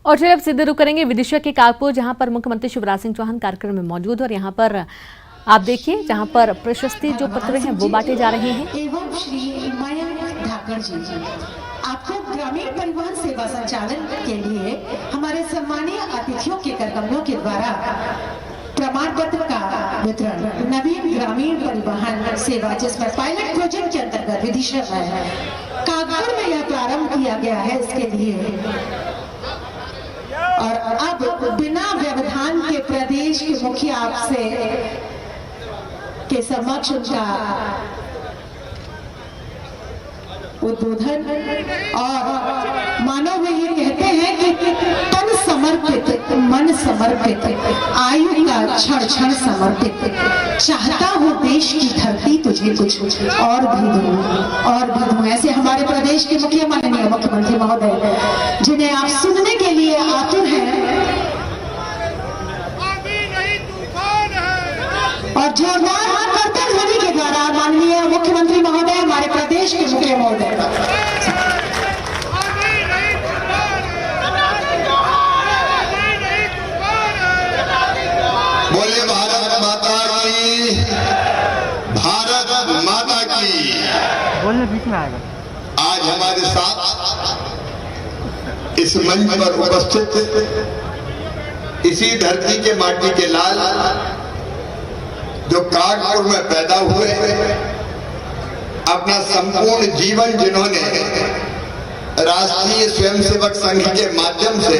और चलिए अब सीधे रुक करेंगे विदिशा के कागपुर, जहां पर मुख्यमंत्री शिवराज सिंह चौहान कार्यक्रम में मौजूद और यहां पर आप देखिए जहां पर प्रशस्ति जो पत्र हैं वो बांटे जा रहे हैं। एवं श्री मयंक ठाकर जी आपको ग्रामीण परिवहन सेवा संचालन के लिए हमारे सम्मानीय अतिथियों के कर्मचारियों के द्वारा प्रमाण पत्र का वितरण नवीन ग्रामीण परिवहन सेवा जिसमें पायलट प्रोजेक्ट के अंतर्गत विदिशा में कागपुर में यह प्रारंभ किया गया है, इसके लिए और अब बिना व्यवधान के प्रदेश के मुखिया आपसे के समक्ष उनका उद्बोधन और मानो वे ये कहते हैं कि तन समर्पित मन समर्पित आयु का क्षण क्षण समर्पित चाहता हूँ देश की धरती तुझे कुछ और भी दूं ऐसे हमारे प्रदेश के माननीय मुख्यमंत्री महोदय जिन्हें आप सुनने के लिए आतुर हैं और जोरदार करतब ध्वनि के द्वारा माननीय मुख्यमंत्री महोदय हमारे प्रदेश के मुख्य महोदय बोले भारत माता की, भारत माता की। बोलने बीच में आएगा। आज हमारे साथ इस मंच पर उपस्थित इसी धरती के माटी के लाल जो कागपुर में पैदा हुए, अपना संपूर्ण जीवन जिन्होंने राष्ट्रीय स्वयंसेवक संघ के माध्यम से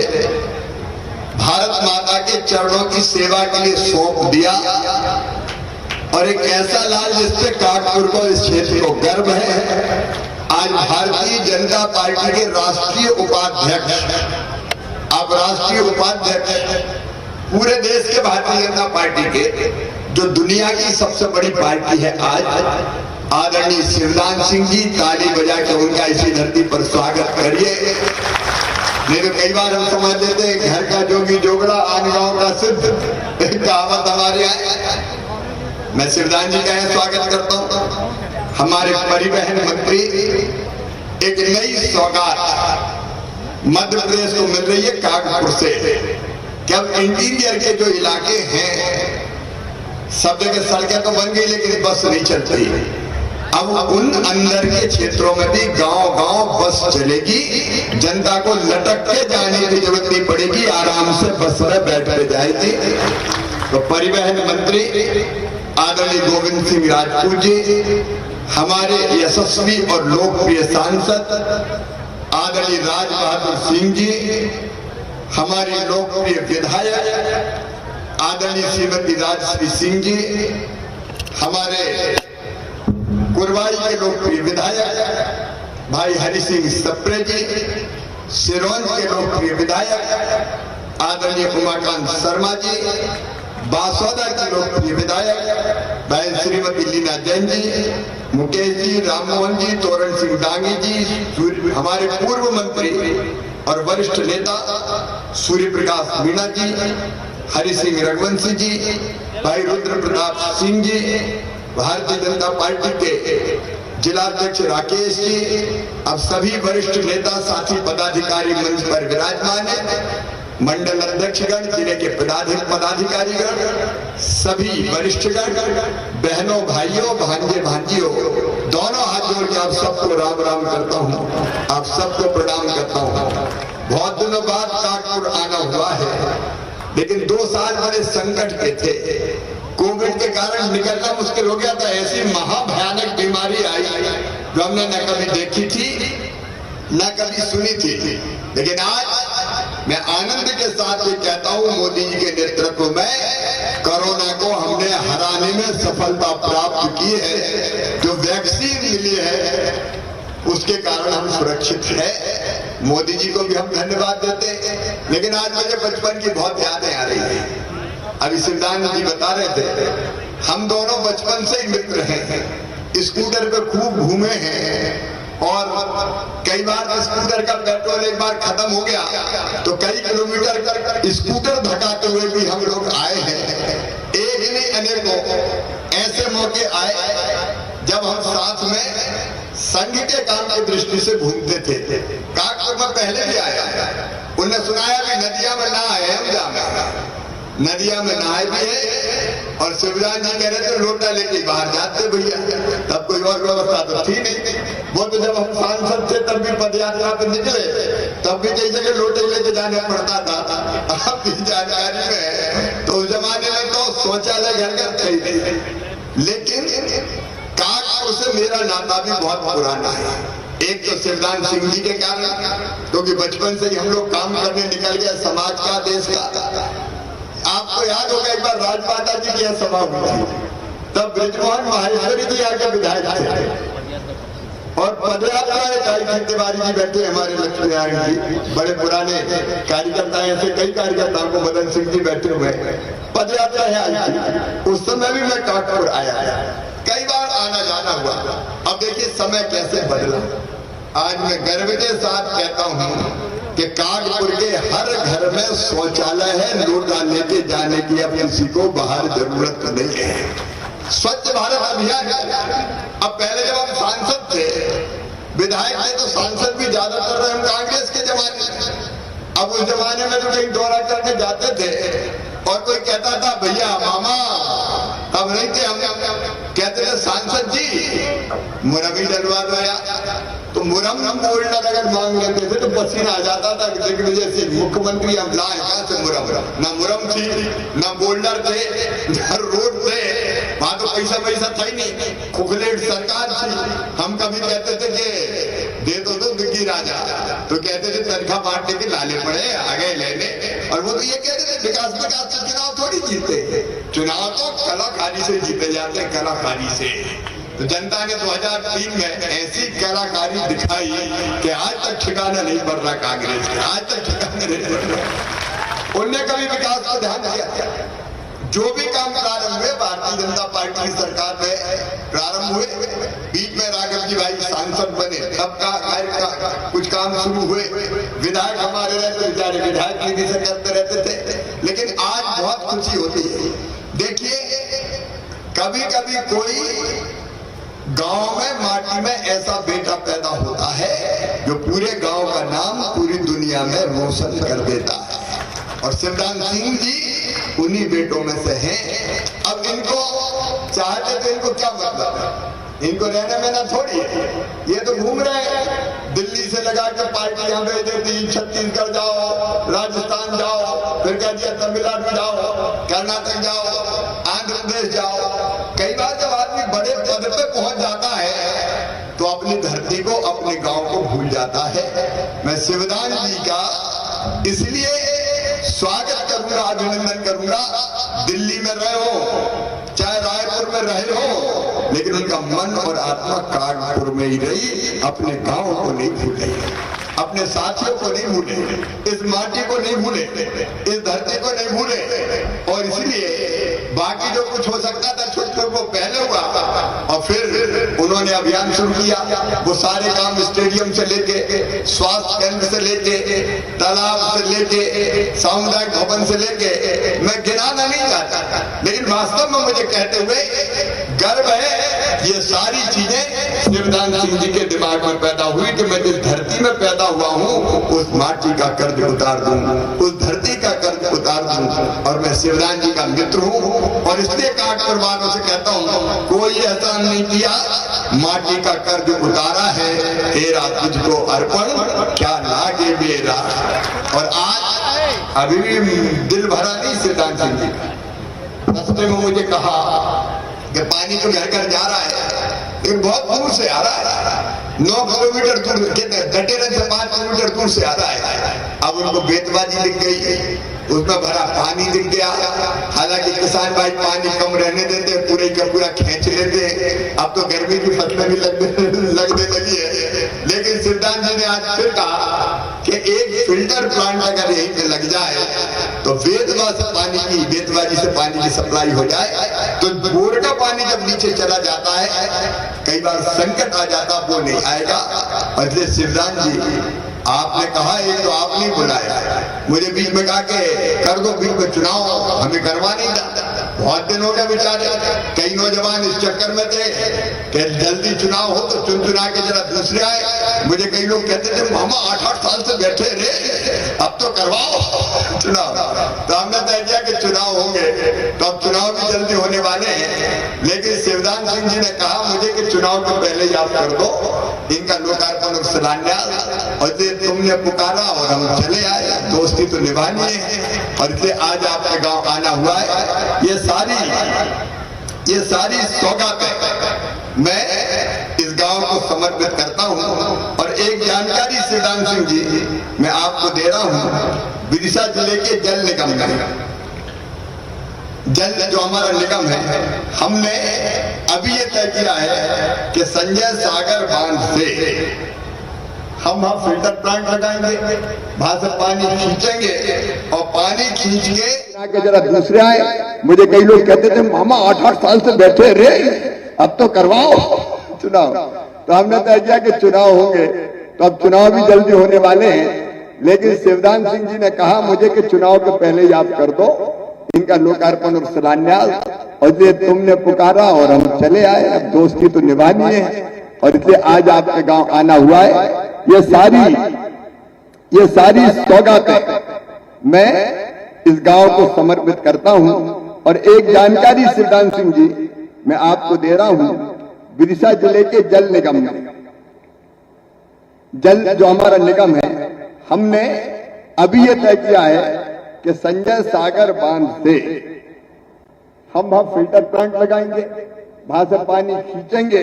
भारत माता के चरणों की सेवा के लिए सौंप दिया और एक ऐसा लाल जिससे कागपुर को, इस क्षेत्र को गर्व है। आज भारतीय जनता पार्टी के राष्ट्रीय उपाध्यक्ष, अब राष्ट्रीय उपाध्यक्ष पूरे देश के भारतीय जनता पार्टी के, जो दुनिया की सबसे बड़ी पार्टी है, आज आदरणीय शिवराज सिंह जी, ताली बजा के उनका इसी धरती पर स्वागत करिए। नहीं तो कई बार हम समझ लेते हैं घर का जोगी जोगड़ा आन गांव का सिद्ध, कहावत हमारे यहाँ। मैं शिवराज जी का यहाँ स्वागत करता हूँ। हमारे परिवहन मंत्री, एक नई सौगात मध्य प्रदेश को मिल रही है कागपुर से कि अब इंटीरियर के जो इलाके हैं सब जगह सड़कें तो बन गई लेकिन बस नहीं चलती। अब उन अंदर के क्षेत्रों में भी गांव-गांव बस चलेगी, जनता को लटक के जाने की जरूरत नहीं पड़ेगी, आराम से बस में बैठ कर जाएगी। तो परिवहन मंत्री आदरणीय गोविंद सिंह राजपूत जी, हमारे यशस्वी और लोकप्रिय सांसद आदरणीय राज बहादुर सिंह जी, हमारी लोकप्रिय विधायक आदरणीय श्रीमती राजश्री सिंह जी, हमारे कुरवाई के लोकप्रिय विधायक भाई हरि सिंह सप्रे जी, सिरोंज के लोकप्रिय विधायक आदरणीय उमाकांत शर्मा जी, बासौदा की लोकप्रिय विधायक भाई श्रीमती लीना जैन जी, मुकेश जी, राममोहन जी, तोरण सिंह डांगी जी, हमारे पूर्व मंत्री और वरिष्ठ नेता सूर्य प्रकाश मीणा जी, हरि सिंह रघुवंशी जी, भाई रुद्र प्रताप सिंह जी, भारतीय जनता पार्टी के जिलाध्यक्ष राकेश जी, अब सभी वरिष्ठ नेता साथी पदाधिकारी मंच पर विराजमान है, मंडल अध्यक्षगण, जिले के पदाधिकारीगण, सभी वरिष्ठगण, बहनों भाइयों भांजे भांजियों, दोनों हाथ जोड़ के आप सबको राम राम करता हूँ, आप सबको प्रणाम करता हूँ। बहुत दिनों बाद कागपुर आना हुआ है, लेकिन 2 साल बड़े संकट के थे। कोविड के कारण निकलना मुश्किल हो गया था। ऐसी महाभयानक बीमारी आई जो हमने न कभी देखी थी न कभी सुनी थी। लेकिन आज मैं आनंद के साथ ये कहता हूँ, मोदी जी के नेतृत्व में कोरोना को हमने हराने में सफलता प्राप्त की है। जो वैक्सीन मिली है उसके कारण हम सुरक्षित है। मोदी जी को भी हम धन्यवाद देते हैं। लेकिन आज मुझे बचपन की बहुत यादें आ रही है। अभी सिद्धांत जी बता रहे थे, हम दोनों बचपन से ही मित्र हैं, स्कूटर पे खूब घूमे हैं और कई बार स्कूटर का पेट्रोल एक बार खत्म हो गया तो कई किलोमीटर स्कूटर धकाते हुए भी हम लोग आए हैं। एक नहीं अनेकों ऐसे मौके आए जब हम साथ में संघ के काम की दृष्टि से घूमते थे। काकपुर में पहले भी आया, उन्हें सुनाया कि नदिया में नहाए हम जाए, नदिया में नहाए भी है। और शिवराज जी कह रहे थे लोटा लेके बाहर जाते भैया, तब कोई और व्यवस्था तो थी नहीं। वो तो जब हम सांसद थे तब भी पदयात्रा पे निकले, तब भी कई जगह लोटे लेके जाने पड़ता था। अब भी जानकारी में तो उस जमाने में तो शौचालय घर घर थे नहीं। लेकिन काकपुर से मेरा नाता भी बहुत पुराना है। एक तो शिवदान सिंह जी के कारण, क्योंकि बचपन से ही हम लोग काम करने निकल गए समाज का, देश का। आपको याद होगा एक बार राजमाता जी की यहाँ सभा हुई थी, तब ब्रिजमोहन माहेश्वरी जी आके विधायक थे और पदयात्रा में तिवारी जी बैठे, हमारे लक्ष्मी नारायण जी बड़े पुराने कार्यकर्ता, ऐसे कई कार्यकर्ताओं को मदन सिंह जी बैठे हुए पदयात्रा है। उस समय भी मैं काकपुर आया, कई बार आना जाना हुआ। अब देखिए समय कैसे बदला। आज मैं गर्व के साथ कहता हूँ कि काकपुर के हर घर में शौचालय है, लोटा लेके जाने की अब किसी को बाहर जरूरत नहीं है। स्वच्छ भारत अभियान। अब पहले जब हम सांसद थे, विधायक थे, तो सांसद भी ज्यादातर रहे हम कांग्रेस के जमाने में। अब उस जमाने में तो कहीं दौरा करके जाते थे और कोई कहता था भैया मामा, अब नहीं थे हम, कहते थे सांसद जी मुरम ही डलवा दो यार। तो मुरम बोल्डर अगर मांग लेते थे तो पसीना आ जाता था कि जैसे मुख्यमंत्री हम लाए कहां से मुरम। ना मुरम थी, ना बोल्डर थे, ना रोड थे, वहां तो पैसा था ही नहीं, खुखलेट सरकार थी। हम कभी कहते थे कि दे दो तो बिकी राजा, तो कहते थे तनख्वाह बांटने के लाले पड़े आ गए लेने। और वो तो ये कहते थे विकास से चुनाव थोड़ी जीते, चुनाव तो कलाकारी से जीते जाते, कलाकारी से। तो जनता ने 2003 में ऐसी कलाकारी दिखाई कि आज तक ठिकाना नहीं पड़ रहा कांग्रेस का, आज तक ठिकाना नहीं पड़ रहा। उनने कभी विकास को ध्यान दिया? जो भी काम प्रारंभ हुए भारतीय जनता पार्टी की सरकार में प्रारंभ हुए, बीच में राघव जी भाई सांसद बने, तब का कुछ काम शुरू हुए। विधायक हमारे रहते बेचारे विधायक निधि से करते रहते थे, लेकिन आज बहुत खुशी होती है। देखिए कभी कभी कोई गांव में माटी में ऐसा बेटा पैदा होता है जो पूरे गांव का नाम पूरी दुनिया में रोशन कर देता है, और शिवदान सिंह जी उन्हीं बेटों में से हैं। अब इनको चाहते तो इनको क्या मतलब है, इनको रहने में ना थोड़ी है, ये तो घूम रहे हैं। दिल्ली से लगा के पार्टी यहाँ भेज देती, छत्तीसगढ़ जाओ, राजस्थान जाओ, फिर कह दिया तमिलनाडु जाओ, कर्नाटक जाओ, आंध्र प्रदेश जाओ। कई बार जब आदमी बड़े पद पे पहुंच जाता है तो अपनी धरती को, अपने गांव को भूल जाता है। मैं शिवदान जी का इसलिए स्वागत करूंगा, अभिनंदन करूंगा। दिल्ली में रहे हो, चाहे रायपुर में रहे हो, लेकिन उनका मन और आत्मा कानपुर में ही रही। अपने गांव को नहीं भूले, अपने साथियों को नहीं भूले, इस माटी को नहीं भूले, इस धरती को नहीं भूले। और इसलिए बाकी जो कुछ हो सकता था छुटपुर वो पहले हुआ, और फिर उन्होंने अभियान शुरू किया। वो सारे काम स्टेडियम से लेके, स्वास्थ्य केंद्र से लेके, तालाब से लेके, सामुदायिक भवन से लेके, मैं गिनाना नहीं चाहता, लेकिन वास्तव में मुझे कहते हुए गर्व है। ये सारी चीजें शिवदान सिंह जी के दिमाग में पैदा हुई कि मैं जिस धरती में पैदा हुआ हूँ उस माटी का कर्ज उतार दूं, उस धरती का कर्ज उतार दूं। और मैं शिवदान जी का मित्र हूँ, और इसलिए काकपुर वालों से कहता हूँ कोई एहसान नहीं किया, माटी का कर्ज उतारा है, तेरा तुझको अर्पण क्या लागे मेरा। और आज अभी भी दिल भरा नहीं शिवदान सिंह जी का। रास्ते में मुझे कहा कि पानी तो घर घर जा रहा है, लेकिन बहुत दूर से आ रहा है, 9 किलोमीटर दूर, गटेरन से 5 किलोमीटर दूर से आ रहा है। अब उनको बेतबाजी दिख गई, उसमें भरा पानी दिख गया। हालांकि किसान भाई पानी कम रहने देते, पूरे का पूरा खींच लेते। अब तो गर्मी की फसलें भी लगने लगी है, लेकिन शिवदान जी ने आज फिर कहा कि एक फिल्टर प्लांट अगर यहीं पे लग जाए तो बेतबाजी से पानी की सप्लाई हो जाए, तो बोर का पानी जब नीचे चला जाता है, कई बार संकट आ जाता, वो नहीं आएगा। और इसलिए शिवदान जी आपने कहा, एक तो आप नहीं बुलाया, मुझे बीच में कहा कि कर दो बीच में चुनाव, हमें करवा नहीं था। बहुत दिन हो गए बेचारे, कई नौजवान इस चक्कर में थे कि जल्दी चुनाव हो तो चुना के जरा दूसरे आए। मुझे कई लोग कहते थे मामा 8-8 साल से बैठे रहे, अब तो करवाओ चुनाव। तो हमने तय किया कि चुनाव होंगे, तो अब चुनाव भी जल्दी होने वाले हैं। लेकिन शिवदान सिंह जी ने कहा मुझे कि चुनाव के पहले याद कर दो इनका लोकार्पण और शिलान्यास, और ये तुमने पुकारा और हम चले आए, दोस्ती तो निभानी है। और इसलिए आज आपके गांव आना हुआ है। ये सारी सौगातें मैं इस गांव को समर्पित करता हूं। और एक जानकारी शिवदान सिंह जी मैं आपको दे रहा हूं, विदिशा जिले के जल निगम में, जल जो हमारा निगम है, हमने अभी ये तय किया है कि संजय सागर बांध से हम वहां फिल्टर प्लांट लगाएंगे, वहां से पानी खींचेंगे और पानी खींच के जरा दूसरे आए। मुझे कई लोग कहते थे मामा 8-8 साल से बैठे रहे, अब तो करवाओ चुनाव। तो हमने तय किया कि चुनाव होंगे, तो अब चुनाव भी जल्दी होने वाले हैं। लेकिन शिवदान सिंह जी ने कहा मुझे कि चुनाव के पहले याद कर दो इनका लोकार्पण और शिलान्यास, और ये तुमने पुकारा और हम चले आए, अब दोस्ती तो निभानी है। और इसलिए आज आपके गांव आना हुआ है। ये सारी सौगातें मैं इस गांव को समर्पित करता हूं। और एक जानकारी शिवदान सिंह जी मैं आपको दे रहा हूं, विदिशा जिले के जल निगम में, जल जो हमारा निगम है, हमने अभी ये तय किया है कि संजय सागर बांध से हम वहां फिल्टर प्लांट लगाएंगे, वहां से पानी खींचेंगे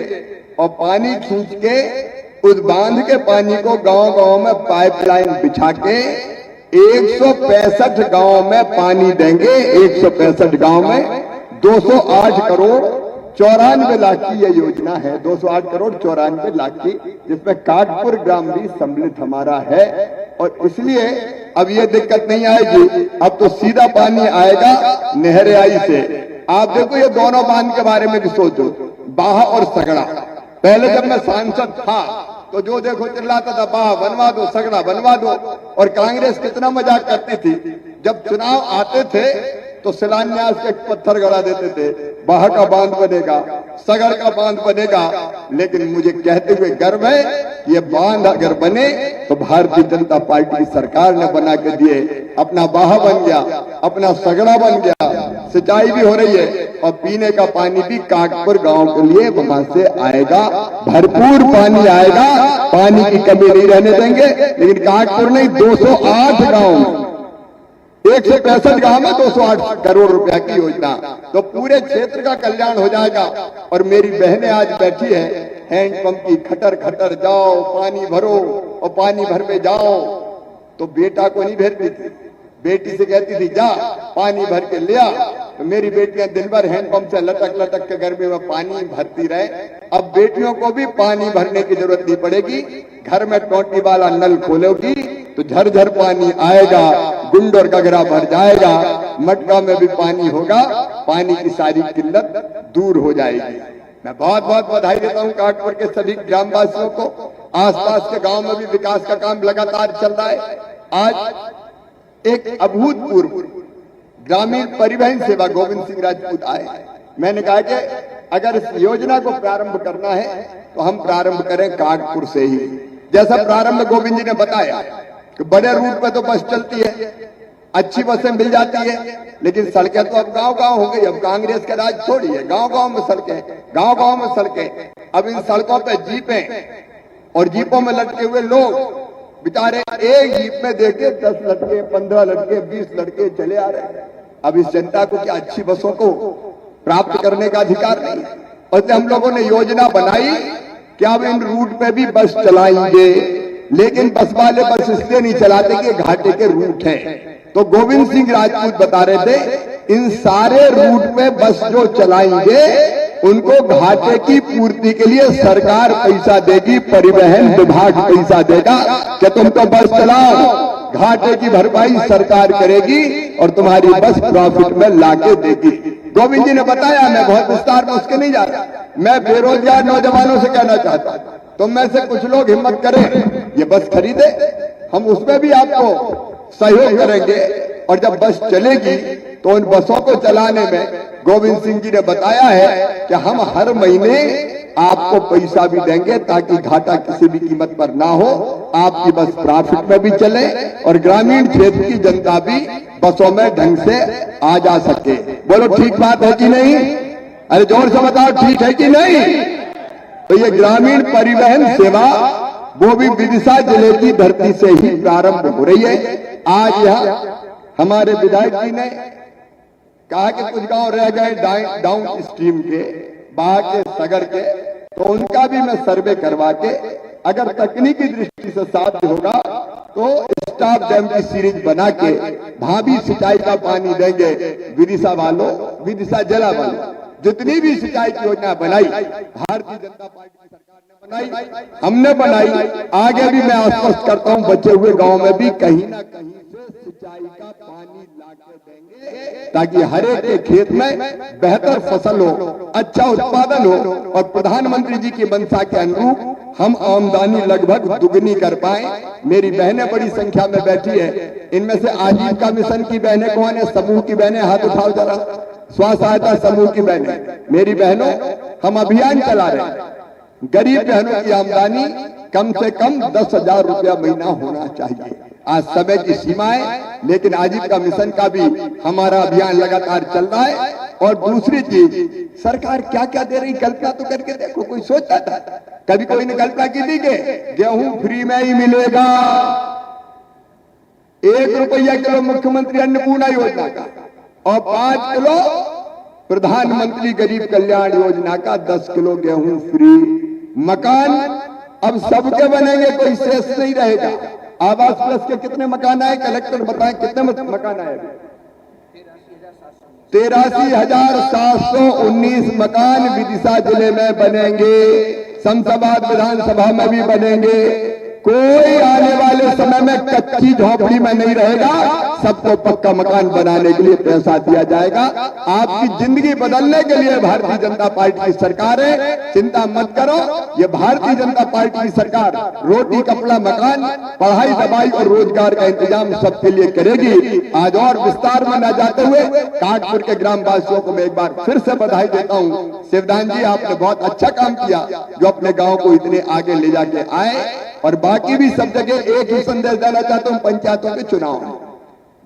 और पानी खींच के उस बांध के पानी को गांव-गांव में पाइपलाइन बिछा के 165 गांव में पानी देंगे। 165 गांव में 208 करोड़ 94 लाख की ये योजना है। 208 करोड़ 94 लाख की, जिसमें काटपुर ग्राम भी सम्मिलित हमारा है। और इसलिए अब ये दिक्कत नहीं आएगी, अब तो सीधा पानी आएगा नहरियाई से। आप देखो ये दोनों बांध के बारे में भी सोचो, बाहा और सगड़ा। पहले जब मैं सांसद था तो जो देखो चिल्लाता था बाहा बनवा दो, सगड़ा बनवा दो। और कांग्रेस कितना मजाक करती थी, जब चुनाव आते थे तो शिलान्यास के पत्थर गड़ा देते थे, बाहा का बांध बनेगा, सगड़ का बांध बनेगा। लेकिन मुझे कहते हुए गर्व है कि ये बांध अगर बने तो भारतीय जनता पार्टी की सरकार ने बना के दिए। अपना बाहा बन गया, अपना सगड़ा बन गया, सिंचाई भी हो रही है और पीने का पानी भी काटपुर गांव के लिए वहां से आएगा, भरपूर पानी आएगा, पानी की कमी नहीं रहने देंगे। लेकिन काटपुर नहीं, 208 गांव, 165 गांव में 208 करोड़ रुपया की योजना, तो पूरे क्षेत्र का कल्याण हो जाएगा। और मेरी बहनें आज बैठी है, हैंडपंप की खटर खटर जाओ पानी भरो, और पानी भर में जाओ तो बेटा को नहीं भेजती थी, बेटी से कहती थी जा पानी भर के ले आ। तो मेरी बेटियां दिन भर हैंडपंप से लटक लटक के गर्मी में पानी भरती रहे। अब बेटियों को भी पानी भरने की जरूरत नहीं पड़ेगी, घर में टोटी वाला नल खोलोगी तो झरझर पानी आएगा, गुंड और गगरा भर जाएगा, मटका में भी पानी होगा, पानी की सारी किल्लत दूर हो जाएगी। मैं बहुत बहुत बधाई देता हूं काटपुर के सभी ग्रामवासियों को। आसपास के गांव में भी विकास का काम लगातार चल रहा है। आज एक अभूतपूर्व ग्रामीण परिवहन सेवा गोविंद सिंह राजपूत आए। मैंने कहा कि अगर इस योजना को प्रारंभ करना है तो हम प्रारंभ करें काटपुर से ही। जैसा प्रारंभ गोविंद जी ने बताया कि बड़े रूट पे तो बस चलती है, अच्छी बसें मिल जाती है, लेकिन सड़कें तो अब गांव-गांव हो गई। अब कांग्रेस का राज थोड़ी है, गांव-गांव में सड़कें, गांव-गांव में सड़कें। अब इन सड़कों पे जीपें और जीपों में लटके हुए लोग बेचारे एक जीप में देखे 10 लड़के, 15 लड़के, 20 लड़के चले आ रहे हैं। अब इस जनता को क्या अच्छी बसों को प्राप्त करने का अधिकार नहीं? और हम लोगों ने योजना बनाई कि अब इन रूट पे भी बस चलाएंगे, लेकिन बस वाले बस इसलिए नहीं चलाते कि घाटे के रूट है। तो गोविंद सिंह राजपूत बता रहे थे इन सारे रूट पे बस जो चलाएंगे उनको घाटे की पूर्ति के लिए सरकार पैसा देगी, परिवहन विभाग पैसा देगा कि तुम तो बस चलाओ, घाटे की भरपाई सरकार करेगी और तुम्हारी बस प्रॉफिट में लाके देगी। गोविंद जी ने बताया, मैं बहुत विस्तार में उसके नहीं जा रहा। मैं बेरोजगार नौजवानों से कहना चाहता हूं, तुम में से कुछ लोग हिम्मत करें, ये बस खरीदे, हम उसमें भी आपको सहयोग करेंगे। और जब बस चलेगी तो उन बसों को चलाने में गोविंद सिंह जी ने बताया है कि हम हर महीने आपको पैसा भी देंगे ताकि घाटा किसी भी कीमत पर ना हो, आपकी बस प्रॉफिट में भी चले और ग्रामीण क्षेत्र की जनता भी बसों में ढंग से आ जा सके। बोलो ठीक बात है कि नहीं? अरे जोर से बताओ ठीक है कि नहीं? तो ये ग्रामीण परिवहन सेवा वो भी विदिशा जिले की धरती से ही प्रारंभ हो रही है। आज यहाँ हमारे विधायक जी ने कहा कि कुछ गांव रह गए डाउन स्ट्रीम के, बाह के, सगर के, तो उनका भी मैं सर्वे करवा के अगर तकनीकी दृष्टि से साध्य होगा तो स्टॉप डैम की सीरीज बना के भाभी सिंचाई का पानी देंगे विदिशा वालों, विदिशा जिला वालों। जितनी भी सिंचाई की योजना बनाई भारतीय जनता पार्टी की सरकार ने बनाई, हमने बनाई, आगे भी मैं आश्वस्त करता हूं बचे हुए गांव में भी कहीं ना कहीं से सिंचाई का पानी लाके देंगे ताकि हर एक के खेत में बेहतर फसल हो, अच्छा उत्पादन हो और प्रधानमंत्री जी की मंशा के अनुरूप हम आमदनी लगभग दुगनी कर पाए। मेरी बहनें बड़ी संख्या में बैठी है, इनमें से आजीविका मिशन की बहनें कौन है? समूह की बहनें हाथ उठाओ जरा। स्व सहायता समूह की बहनें, मेरी बहनों, हम अभियान चला रहे हैं, गरीब बहनों की आमदनी कम से कम 10,000 रुपया महीना होना चाहिए। आज समय की सीमा है, लेकिन आजीविका मिशन का भी हमारा अभियान लगातार चल रहा है। और दूसरी चीज, सरकार क्या क्या दे रही, कल्पना तो करके देखो। कोई सोचता था? कभी कोई ने कल्पना की थी कि गेहूं फ्री में ही मिलेगा, 1 रुपया किलो मुख्यमंत्री अन्नपूर्णा योजना का और 5 किलो प्रधानमंत्री गरीब कल्याण योजना का 10 किलो गेहूं फ्री। मकान अब सबके बनेंगे, कोई शेष नहीं रहेगा। आवास प्लस के कितने मकान आए? कलेक्टर बताएं कितने मकान आए? 83,719 मकान विदिशा जिले में बनेंगे। शमशाबाद विधानसभा में भी बनेंगे। कोई आने वाले समय में कच्ची झोपड़ी में नहीं रहेगा, सबको पक्का मकान बनाने के लिए पैसा दिया जाएगा। आपकी जिंदगी बदलने के लिए भारतीय जनता पार्टी की सरकार है, चिंता मत करो। ये भारतीय जनता पार्टी की सरकार रोटी, कपड़ा, मकान, पढ़ाई, दवाई और रोजगार का इंतजाम सबके लिए करेगी। आज और विस्तार में न जाते हुए काटपुर के ग्रामवासियों को मैं एक बार फिर से बधाई देता हूँ। शिवदान जी, आपने बहुत अच्छा काम किया जो अपने गाँव को इतने आगे ले जाके आए। और बाकी भी सब जगह एक ही संदेश देना चाहता हूं, पंचायतों के चुनाव में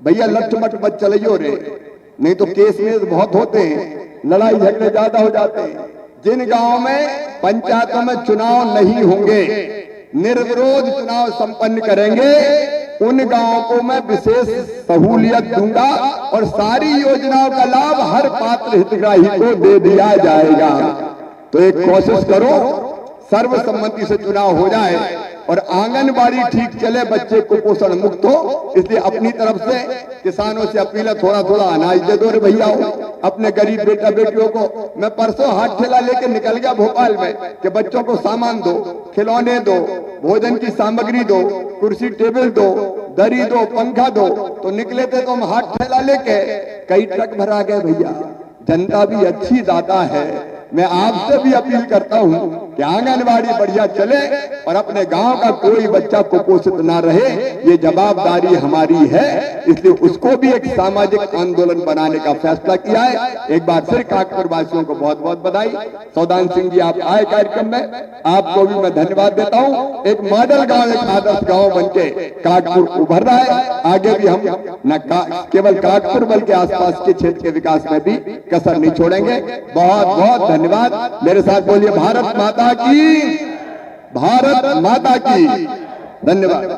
भैया लठमट मत चलियो रे, नहीं तो केस में बहुत होते हैं, लड़ाई झगड़े ज्यादा हो जाते हैं। जिन गांव में पंचायतों में चुनाव नहीं होंगे, निर्विरोध चुनाव संपन्न करेंगे, उन गांवों को मैं विशेष सहूलियत दूंगा और सारी योजनाओं का लाभ हर पात्र हितग्राही को दे दिया जाएगा। तो एक कोशिश करो, सर्वसम्मति से चुनाव हो जाए और आंगनबाड़ी ठीक चले, बच्चे कुपोषण मुक्त हो। इसलिए अपनी तरफ से किसानों से अपील है, थोड़ा थोड़ा अनाज दे दो रे भैया अपने गरीब बेटा बेटियों को। मैं परसों हाथ ठेला लेके निकल गया भोपाल में कि बच्चों को सामान दो, खिलौने दो, भोजन की सामग्री दो, कुर्सी टेबल दो, दरी दो, पंखा दो। तो निकले थे तो हम हाथ ठेला लेके कई ट्रक भरा गए भैया। जनता भी अच्छी दाता है। मैं आपसे भी अपील करता हूं कि आंगनबाड़ी बढ़िया चले और अपने गांव का कोई बच्चा कुपोषित ना रहे, ये जवाबदारी हमारी है। इसलिए उसको भी एक सामाजिक आंदोलन बनाने का फैसला किया है। एक बार फिर काटपुर वासियों को बहुत बहुत बधाई। सौदान सिंह जी, आप आए कार्यक्रम में, आपको भी मैं धन्यवाद देता हूं। एक मॉडल गांव, एक आदर्श गांव बनके काटपुर उभर रहा है। आगे भी हम न केवल काटपुर बल्कि आसपास के क्षेत्र के विकास में भी कसर नहीं छोड़ेंगे। बहुत बहुत धन्यवाद। मेरे साथ बोलिए भारत माता की, भारत माता की। धन्यवाद।